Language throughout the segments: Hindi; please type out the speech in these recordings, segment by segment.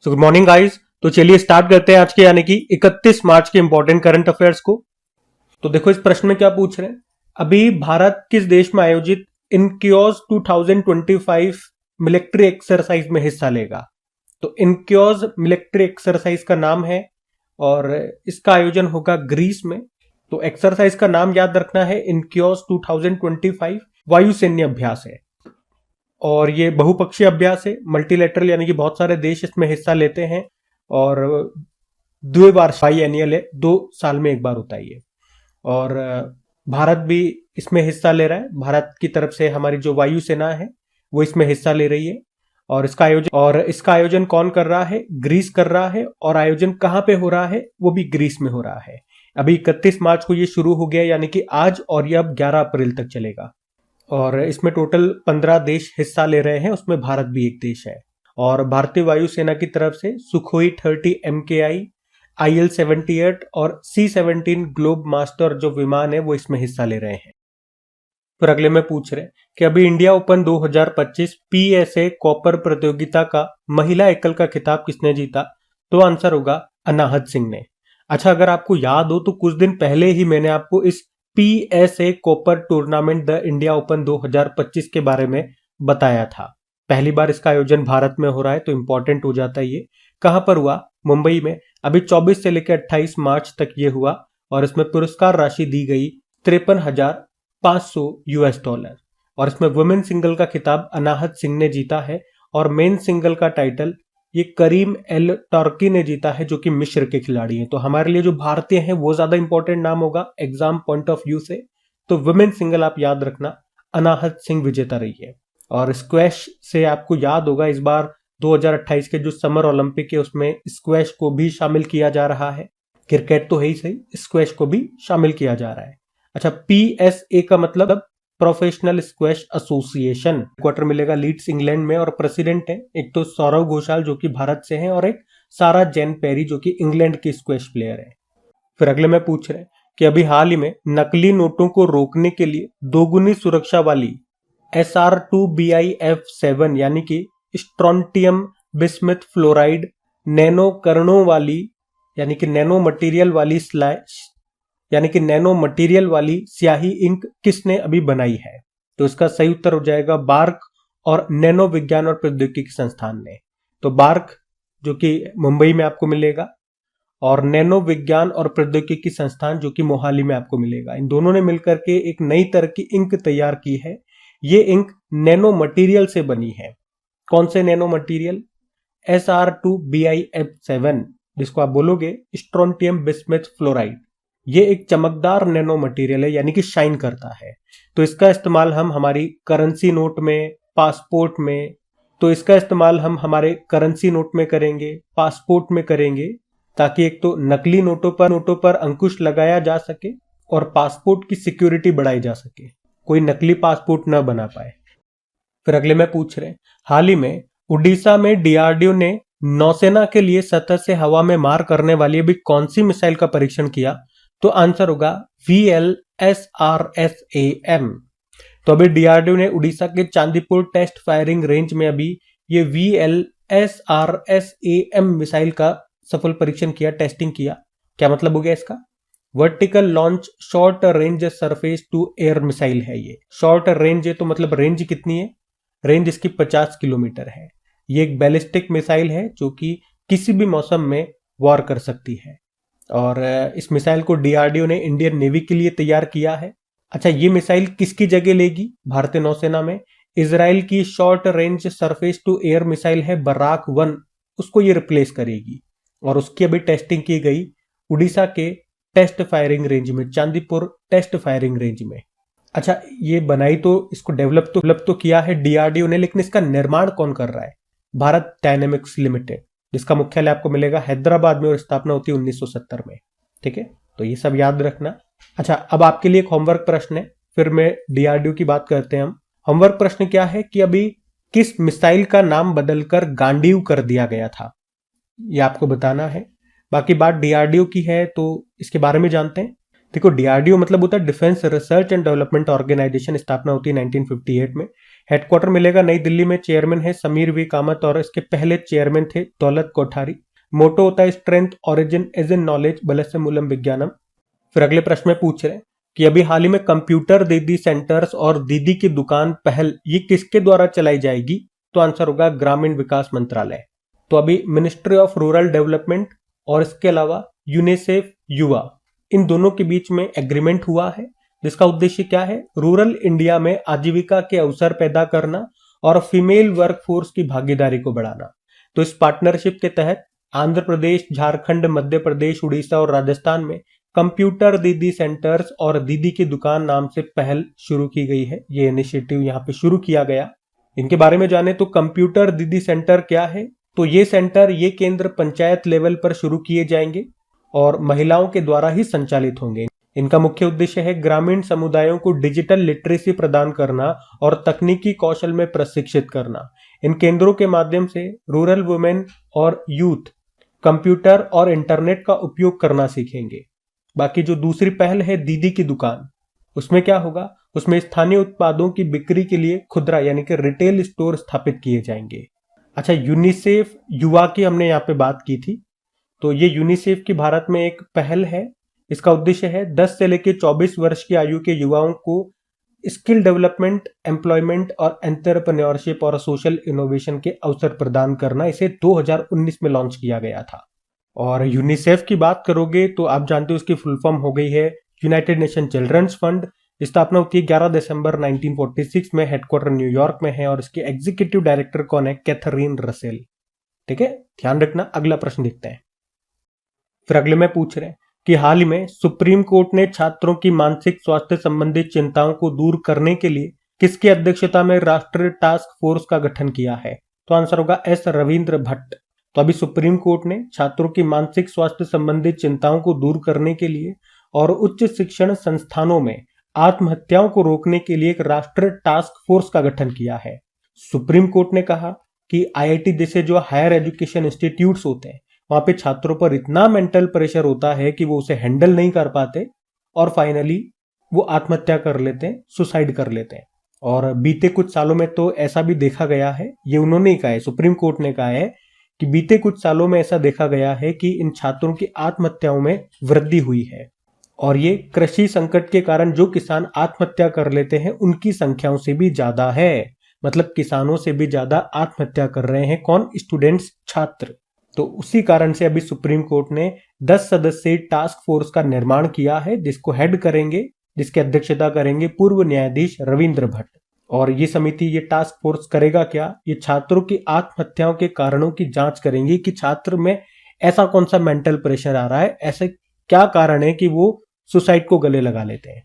Good morning guys. तो चलिए स्टार्ट करते हैं आज के यानी कि 31 मार्च के इंपॉर्टेंट करंट अफेयर्स को। तो देखो इस प्रश्न में क्या पूछ रहे हैं, अभी भारत किस देश में आयोजित इनक्योज 2025 मिलिट्री एक्सरसाइज में हिस्सा लेगा। तो इनक्योज मिलिट्री एक्सरसाइज का नाम है और इसका आयोजन होगा ग्रीस में। तो एक्सरसाइज का नाम याद रखना है, इनक्योज 2025 वायुसैन्य अभ्यास है और ये बहुपक्षीय अभ्यास है, मल्टीलेटरल यानी कि बहुत सारे देश इसमें हिस्सा लेते हैं और द्विवार्षिक एनुअल है, 2 साल में एक बार होता है ये। और भारत भी इसमें हिस्सा ले रहा है, भारत की तरफ से हमारी जो वायुसेना है वो इसमें हिस्सा ले रही है। और इसका आयोजन कौन कर रहा है, ग्रीस कर रहा है। और आयोजन कहाँ पे हो रहा है, वो भी ग्रीस में हो रहा है। अभी 31 मार्च को ये शुरू हो गया यानी कि आज, और ये अब 11 अप्रैल तक चलेगा। और इसमें टोटल 15 देश हिस्सा ले रहे हैं, उसमें भारत भी एक देश है। और भारतीय वायुसेना की तरफ से सुखोई 30 MKI, IL-78 और C-17 ग्लोब मास्टर जो विमान है वो इसमें हिस्सा ले रहे हैं। फिर अगले में पूछ रहे हैं कि अभी इंडिया ओपन 2025 PSA कॉपर प्रतियोगिता का महिला एकल का खिताब किसने जीता। तो आंसर होगा अनाहत सिंह ने। अच्छा, अगर आपको याद हो तो कुछ दिन पहले ही मैंने आपको इस PSA copper tournament the India open 2025 के बारे में बताया था। पहली बार इसका आयोजन भारत में हो रहा है तो इंपॉर्टेंट हो जाता है ये। कहां पर हुआ, मुंबई में। अभी 24 से लेकर 28 मार्च तक ये हुआ और इसमें पुरस्कार राशि दी गई $53,500 और इसमें वुमेन सिंगल का खिताब अनाहत सिंह ने जीता है और मेन सिंगल का टाइटल ये करीम एल टर्की ने जीता है जो कि मिस्र के खिलाड़ी हैं। तो हमारे लिए जो भारतीय हैं वो ज्यादा इंपॉर्टेंट नाम होगा एग्जाम पॉइंट ऑफ व्यू से। तो वुमेन सिंगल आप याद रखना, अनाहत सिंह विजेता रही है। और स्क्वैश से आपको याद होगा इस बार 2028 के जो समर ओलंपिक है उसमें स्क्वैश को भी शामिल किया जा रहा है। क्रिकेट तो है ही सही, स्क्वैश को भी शामिल किया जा रहा है। अच्छा, PSA का मतलब प्रोफेशनल स्क्वैश एसोसिएशन। क्वार्टर मिलेगा लीड्स इंग्लैंड में और प्रेसिडेंट है एक तो सौरव घोषाल जो कि भारत से हैं और एक सारा जैन पेरी जो कि इंग्लैंड की स्क्वैश प्लेयर है। फिर अगले में पूछ रहे हैं कि अभी हाल ही में नकली नोटों को रोकने के लिए दोगुनी सुरक्षा वाली SR2BIF7 यानी कि स्ट्रोंटियम बिस्मिथ फ्लोराइड नैनो कणों वाली यानी कि नैनो मटेरियल वाली स्याही इंक किसने अभी बनाई है। तो इसका सही उत्तर हो जाएगा बार्क और नैनो विज्ञान और प्रौद्योगिकी संस्थान ने। तो बार्क जो कि मुंबई में आपको मिलेगा और नैनो विज्ञान और प्रौद्योगिकी संस्थान जो कि मोहाली में आपको मिलेगा, इन दोनों ने मिलकर के एक नई तरह की इंक तैयार की है। ये इंक नैनो मटेरियल से बनी है। कौन से नैनो मटेरियल, SR2BIF7 जिसको आप बोलोगे स्ट्रोंटियम बिस्मिथ फ्लोराइड। ये एक चमकदार नैनो मटेरियल है यानी कि शाइन करता है। तो इसका इस्तेमाल हम हमारी करेंसी नोट में, पासपोर्ट में, हमारे करेंसी नोट में करेंगे, पासपोर्ट में करेंगे, ताकि एक तो नकली नोटों पर अंकुश लगाया जा सके और पासपोर्ट की सिक्योरिटी बढ़ाई जा सके, कोई नकली पासपोर्ट न बना पाए। फिर अगले में पूछ रहे हैं, हाल ही में उड़ीसा में DRDO ने नौसेना के लिए सतह से हवा में मार करने वाली अभी कौन सी मिसाइल का परीक्षण किया। तो आंसर होगा VLSRSAM। तो अभी DRDO ने उड़ीसा के चांदीपुर टेस्ट फायरिंग रेंज में अभी ये VLSRSAM मिसाइल का सफल परीक्षण किया, टेस्टिंग किया। क्या मतलब हो गया इसका, vertical launch short range surface to air missile है। ये शॉर्ट रेंज है तो मतलब रेंज कितनी है, रेंज इसकी 50 किलोमीटर है। ये एक बैलिस्टिक मिसाइल है जो कि किसी भी मौसम में वॉर कर सकती है और इस मिसाइल को DRDO ने इंडियन नेवी के लिए तैयार किया है। अच्छा, ये मिसाइल किसकी जगह लेगी भारतीय नौसेना में, इजराइल की short range surface to air missile है बराक 1, उसको ये रिप्लेस करेगी और उसकी अभी टेस्टिंग की गई उड़ीसा के टेस्ट फायरिंग रेंज में, चांदीपुर टेस्ट फायरिंग रेंज में। अच्छा, ये बनाई तो इसको डेवलप तो किया है DRDO ने, लेकिन इसका निर्माण कौन कर रहा है, भारत डायनेमिक्स लिमिटेड, जिसका मुख्यालय आपको मिलेगा हैदराबाद में और स्थापना होती है 1970 में। ठीक है, तो ये सब याद रखना। अच्छा, अब आपके लिए एक होमवर्क प्रश्न है, फिर मैं DRDO की बात करते हैं हम। होमवर्क प्रश्न क्या है कि अभी किस मिसाइल का नाम बदलकर गांडीव कर दिया गया था, ये आपको बताना है। बाकी बात DRDO की है तो इसके बारे में जानते हैं। देखो, DRDO मतलब होता है Defence Research and Development Organisation, स्थापना होती है 1958 में। हेडक्वार्टर मिलेगा नई दिल्ली में। चेयरमैन है समीर वी कामत और इसके पहले चेयरमैन थे दौलत कोठारी। मोटो होता है strength origin as in knowledge बलस्य मूलम विज्ञानम। फिर अगले प्रश्न में पूछ रहे हैं कि अभी हाल ही में कंप्यूटर दीदी सेंटर्स और दीदी की दुकान पहल ये किसके द्वारा चलाई जाएगी? तो आंसर होगा ग्रामीण विकास मंत्रालय। तो अभी मिनिस्ट्री ऑफ रूरल डेवलपमेंट और इसके अलावा यूनिसेफ युवा, इन दोनों के बीच में एग्रीमेंट हुआ है, जिसका उद्देश्य क्या है? रूरल इंडिया में आजीविका के अवसर पैदा करना और फीमेल वर्कफोर्स की भागीदारी को बढ़ाना। तो इस पार्टनरशिप के तहत आंध्र प्रदेश, झारखंड, मध्य प्रदेश, उड़ीसा और राजस्थान में कंप्यूटर दीदी सेंटर्स और दीदी की दुकान नाम से पहल शुरू की गई है। ये इनिशिएटिव यहाँ पे शुरू किया गया। इनके बारे में जाने तो कंप्यूटर दीदी सेंटर क्या है? तो ये सेंटर, ये केंद्र पंचायत लेवल पर शुरू किए जाएंगे और महिलाओं के द्वारा ही संचालित होंगे। इनका मुख्य उद्देश्य है ग्रामीण समुदायों को डिजिटल लिटरेसी प्रदान करना और तकनीकी कौशल में प्रशिक्षित करना। इन केंद्रों के माध्यम से रूरल वुमेन और यूथ कंप्यूटर और इंटरनेट का उपयोग करना सीखेंगे। बाकी जो दूसरी पहल है दीदी की दुकान, उसमें क्या होगा? उसमें स्थानीय उत्पादों की बिक्री के लिए खुदरा यानी कि रिटेल स्टोर स्थापित किए जाएंगे। अच्छा, यूनिसेफ युवा की हमने यहाँ पे बात की थी। तो ये यूनिसेफ की भारत में एक पहल है। इसका उद्देश्य है 10 से लेकर 24 वर्ष की आयु के युवाओं को स्किल डेवलपमेंट, एम्प्लॉयमेंट और एंटरप्रेन्योरशिप और सोशल इनोवेशन के अवसर प्रदान करना। इसे 2019 में लॉन्च किया गया था। और यूनिसेफ की बात करोगे तो आप जानते हो उसकी फुल फॉर्म हो गई है यूनाइटेड नेशन चिल्ड्रंस फंड। स्थापना होती है 11 दिसंबर 1946 में। हेडक्वार्टर न्यूयॉर्क में है और इसके एग्जीक्यूटिव डायरेक्टर कौन है? Catherine Russell. ठीक है, ध्यान रखना। अगला प्रश्न देखते हैं। फिर अगले में पूछ रहे हैं कि हाल ही में सुप्रीम कोर्ट ने छात्रों की मानसिक स्वास्थ्य संबंधी चिंताओं को दूर करने के लिए किसकी अध्यक्षता में राष्ट्रीय टास्क फोर्स का गठन किया है? तो आंसर होगा एस रविंद्र भट्ट। तो अभी सुप्रीम कोर्ट ने छात्रों की मानसिक स्वास्थ्य संबंधी चिंताओं को दूर करने के लिए और उच्च शिक्षण संस्थानों में आत्महत्याओं को रोकने के लिए एक राष्ट्रीय टास्क फोर्स का गठन किया है। सुप्रीम कोर्ट ने कहा कि आईआईटी जैसे जो हायर एजुकेशन इंस्टीट्यूट्स होते हैं, वहां पे छात्रों पर इतना मेंटल प्रेशर होता है कि वो उसे हैंडल नहीं कर पाते और फाइनली वो आत्महत्या कर लेते हैं, सुसाइड कर लेते हैं। और बीते कुछ सालों में तो ऐसा भी देखा गया है, ये उन्होंने ही कहा है, सुप्रीम कोर्ट ने कहा है कि बीते कुछ सालों में ऐसा देखा गया है कि इन छात्रों की आत्महत्याओं में वृद्धि हुई है। और ये कृषि संकट के कारण जो किसान आत्महत्या कर लेते हैं उनकी संख्याओं से भी ज्यादा है। मतलब किसानों से भी ज्यादा आत्महत्या कर रहे हैं कौन? स्टूडेंट्स, छात्र। तो उसी कारण से अभी सुप्रीम कोर्ट ने 10 सदस्यीय टास्क फोर्स का निर्माण किया है, जिसको हेड करेंगे, जिसकी अध्यक्षता करेंगे पूर्व न्यायाधीश रविंद्र भट्ट। और ये समिति, ये टास्क फोर्स करेगा क्या? ये छात्रों की आत्महत्याओं के कारणों की जांच करेंगे कि छात्र में ऐसा कौन सा मेंटल प्रेशर आ रहा है, ऐसे क्या कारण है कि वो सुसाइड को गले लगा लेते हैं।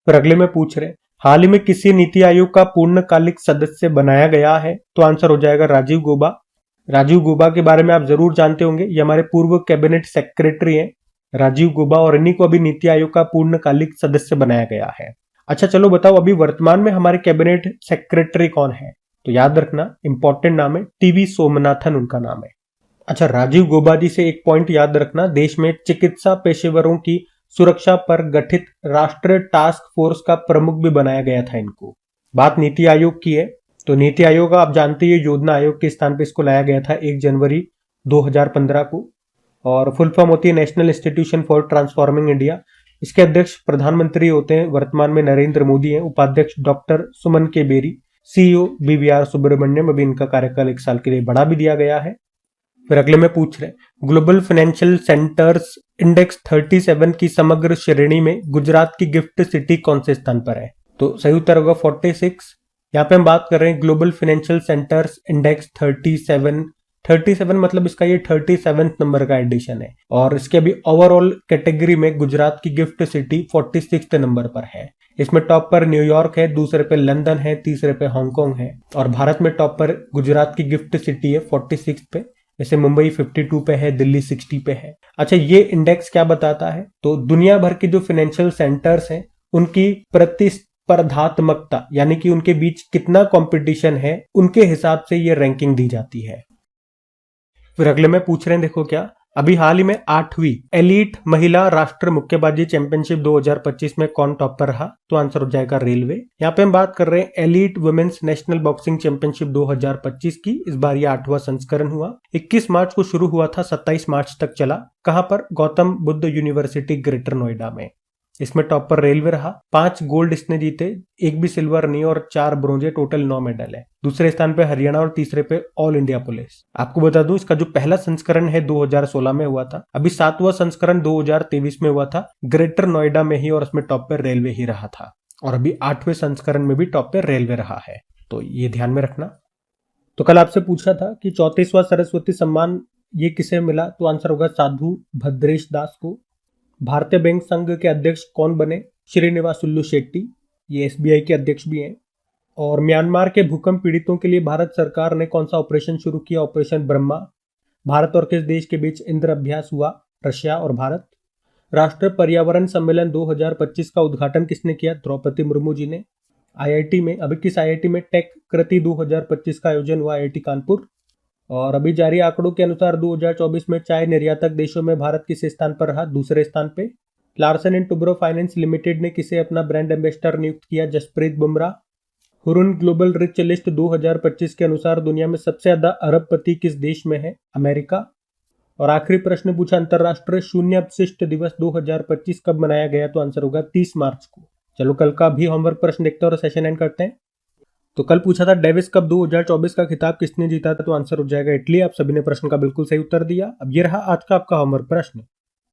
फिर अगले में पूछ रहे, हाल ही में किसी नीति आयोग का पूर्णकालिक सदस्य बनाया गया है? तो आंसर हो जाएगा राजीव गौबा। राजीव गौबा के बारे में आप जरूर जानते होंगे, ये हमारे पूर्व कैबिनेट सेक्रेटरी हैं राजीव गौबा, और इन्हीं को अभी नीति आयोग का पूर्णकालिक सदस्य बनाया गया है। अच्छा चलो बताओ, अभी वर्तमान में हमारे कैबिनेट सेक्रेटरी कौन है? तो याद रखना, इंपॉर्टेंट नाम है, टीवी सोमनाथन उनका नाम है। अच्छा, राजीव गौबा जी से एक पॉइंट याद रखना, देश में चिकित्सा पेशेवरों की सुरक्षा पर गठित राष्ट्रीय टास्क फोर्स का प्रमुख भी बनाया गया था इनको। बात नीति आयोग की है, तो नीति आयोग आप जानते हैं योजना आयोग के स्थान पर इसको लाया गया था 1 जनवरी 2015 को। और फुल फॉर्म होती है national institution for transforming India. इसके अध्यक्ष प्रधानमंत्री होते हैं, वर्तमान में नरेंद्र मोदी हैं। उपाध्यक्ष डॉक्टर सुमन के बेरी, सीईओ बीवीआर सुब्रमण्यम। अभी इनका कार्यकाल 1 साल के लिए बढ़ा भी दिया गया है। फिर अगले में पूछ रहे, ग्लोबल फाइनेंशियल सेंटर्स इंडेक्स 37 की समग्र श्रेणी में गुजरात की गिफ्ट सिटी कौन से स्थान पर है? तो सही उत्तर होगा 46। यहाँ पे हम बात कर रहे हैं ग्लोबल फाइनेंशियल सेंटर्स इंडेक्स 37 मतलब इसका ये 37 नंबर का एडिशन है। और इसके अभी ओवरऑल कैटेगरी में गुजरात की गिफ्ट सिटी 46 नंबर पर है। इसमें टॉप पर न्यूयॉर्क है, दूसरे पे लंदन है, तीसरे पे हांगकांग है। और भारत में टॉप पर गुजरात की गिफ्ट सिटी है 46 पे, जैसे मुंबई 52 पे है, दिल्ली 60 पे है। अच्छा, ये इंडेक्स क्या बताता है? तो दुनिया भर के जो फाइनेंशियल सेंटर्स हैं उनकी प्रतिस्पर्धात्मकता, यानी कि उनके बीच कितना कंपटीशन है, उनके हिसाब से ये रैंकिंग दी जाती है। फिर अगले में पूछ रहे हैं, देखो क्या, अभी हाल ही में 8वीं एलीट महिला राष्ट्र मुक्केबाजी चैंपियनशिप 2025 में कौन टॉप पर रहा? तो आंसर हो जाएगा रेलवे। यहाँ पे हम बात कर रहे हैं elite women's national boxing championship 2025 की। इस बार ये 8वां संस्करण हुआ। 21 मार्च को शुरू हुआ था, 27 मार्च तक चला। कहां पर? गौतम बुद्ध यूनिवर्सिटी ग्रेटर नोएडा में। इसमें टॉप पर रेलवे रहा। 5 गोल्ड इसने जीते, एक भी सिल्वर नहीं और 4 ब्रोंजे, टोटल 9 मेडल है। दूसरे स्थान पे हरियाणा और तीसरे पे ऑल इंडिया पुलिस। आपको बता दूं इसका जो पहला संस्करण है 2016 में हुआ था। अभी 7वां संस्करण 2023 में हुआ था, ग्रेटर नोएडा में ही, और उसमें टॉप पर रेलवे ही रहा था। और अभी 8वें संस्करण में भी टॉप पर रेलवे रहा है, तो ये ध्यान में रखना। तो कल आपसे पूछा था कि 34वां सरस्वती सम्मान ये किसे मिला? तो आंसर होगा साधु भद्रेश दास को। भारतीय बैंक संघ के अध्यक्ष कौन बने? श्रीनिवासुलु शेट्टी, ये एसबीआई के अध्यक्ष भी हैं। और म्यांमार के भूकंप पीड़ितों के लिए भारत सरकार ने कौन सा ऑपरेशन शुरू किया? ऑपरेशन ब्रह्मा। भारत और किस देश के बीच इंद्र अभ्यास हुआ? रशिया और भारत। राष्ट्रीय पर्यावरण सम्मेलन 2025 का उद्घाटन किसने किया? द्रौपदी मुर्मू जी ने। आईआईटी में, अभी किस आईआईटी में टेक कृति 2025 का आयोजन हुआ? आईआईटी कानपुर। और अभी जारी आंकड़ों के अनुसार 2024 में चाय निर्यातक देशों में भारत किस स्थान पर रहा? दूसरे स्थान पे। Larsen and Toubro Finance Limited ने किसे अपना ब्रांड एम्बेसडर नियुक्त किया? Jasprit Bumrah. Hurun Global Rich List 2025 के अनुसार दुनिया में सबसे ज्यादा अरबपति किस देश में है? अमेरिका। और आखिरी प्रश्न पूछा, अंतरराष्ट्रीय शून्य अपशिष्ट दिवस 2025 कब मनाया गया? तो आंसर होगा 30 मार्च को। चलो कल का भी होमवर्क प्रश्न देखते हैं और सेशन एंड करते हैं। तो कल पूछा था डेविस कप 2024 का खिताब किसने जीता था? तो आंसर हो जाएगा इटली। आप सभी ने प्रश्न का बिल्कुल सही उत्तर दिया। अब ये रहा आज का आपका होमवर्क प्रश्न।